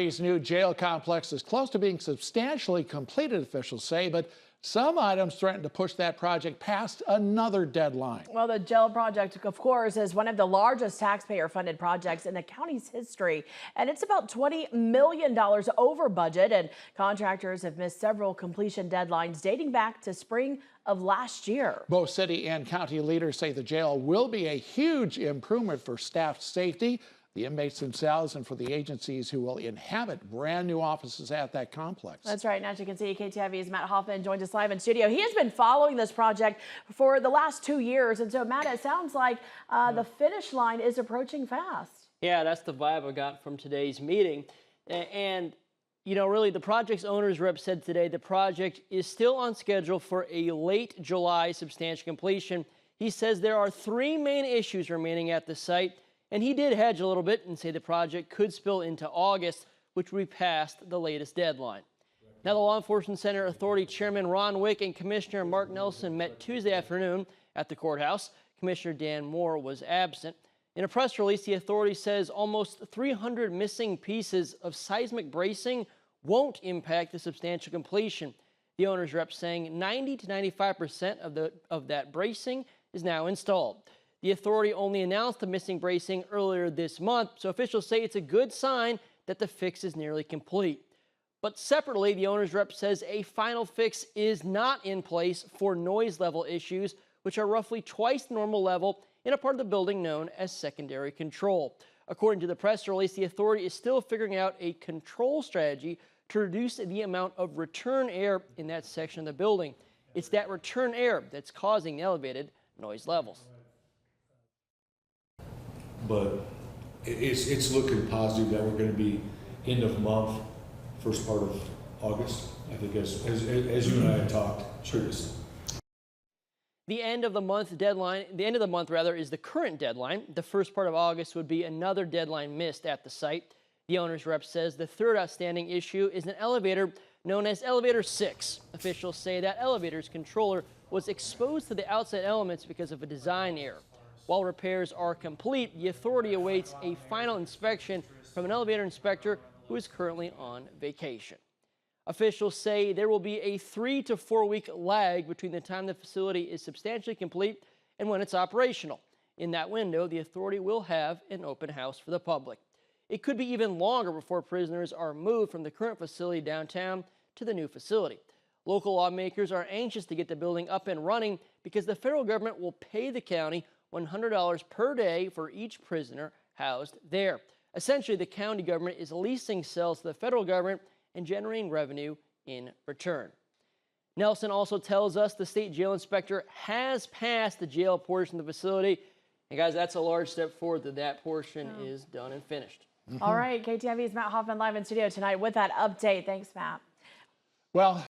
His new jail complex is close to being substantially completed, officials say, but some items threaten to push that project past another deadline. Well, the jail project, of course, is one of the largest taxpayer-funded projects in the county's history, and it's about $20 million over budget, and contractors have missed several completion deadlines dating back to spring of last year. Both city and county leaders say the jail will be a huge improvement for staff safety, the inmates themselves, and for the agencies who will inhabit brand new offices at that complex. That's right. Now, as you can see, KTIV's Matt Hoffman joins us live in studio. He has been following this project for the last 2 years. And so, Matt, it sounds like the finish line is approaching fast. Yeah, that's the vibe I got from today's meeting. And, you know, really, the project's owner's rep said today the project is still on schedule for a late July substantial completion. He says there are 3 main issues remaining at the site. And he did hedge a little bit and say the project could spill into August, which would be past the latest deadline. Now, the Law Enforcement Center Authority Chairman Ron Wick and Commissioner Mark Nelson met Tuesday afternoon at the courthouse. Commissioner Dan Moore was absent. In a press release, the authority says almost 300 missing pieces of seismic bracing won't impact the substantial completion. The owner's rep saying 90 to 95% of that bracing is now installed. The authority only announced the missing bracing earlier this month, so officials say it's a good sign that the fix is nearly complete. But separately, the owner's rep says a final fix is not in place for noise level issues, which are roughly twice the normal level in a part of the building known as secondary control. According to the press release, the authority is still figuring out a control strategy to reduce the amount of return air in that section of the building. It's that return air that's causing the elevated noise levels. But it's looking positive that we're going to be end of month, first part of August. I think as you and I had talked previously. The end of the month rather, is the current deadline. The first part of August would be another deadline missed at the site. The owner's rep says the third outstanding issue is an elevator known as Elevator 6. Officials say that elevator's controller was exposed to the outside elements because of a design error. While repairs are complete, the authority awaits a final inspection from an elevator inspector who is currently on vacation. Officials say there will be a 3 to 4 week lag between the time the facility is substantially complete and when it's operational. In that window, the authority will have an open house for the public. It could be even longer before prisoners are moved from the current facility downtown to the new facility. Local lawmakers are anxious to get the building up and running because the federal government will pay the county $100 per day for each prisoner housed there. Essentially, the county government is leasing cells to the federal government and generating revenue in return. Nelson also tells us the state jail inspector has passed the jail portion of the facility. And guys, that's a large step forward that portion is done and finished. All right, KTIV's Matt Hoffman live in studio tonight with that update. Thanks, Matt. Well,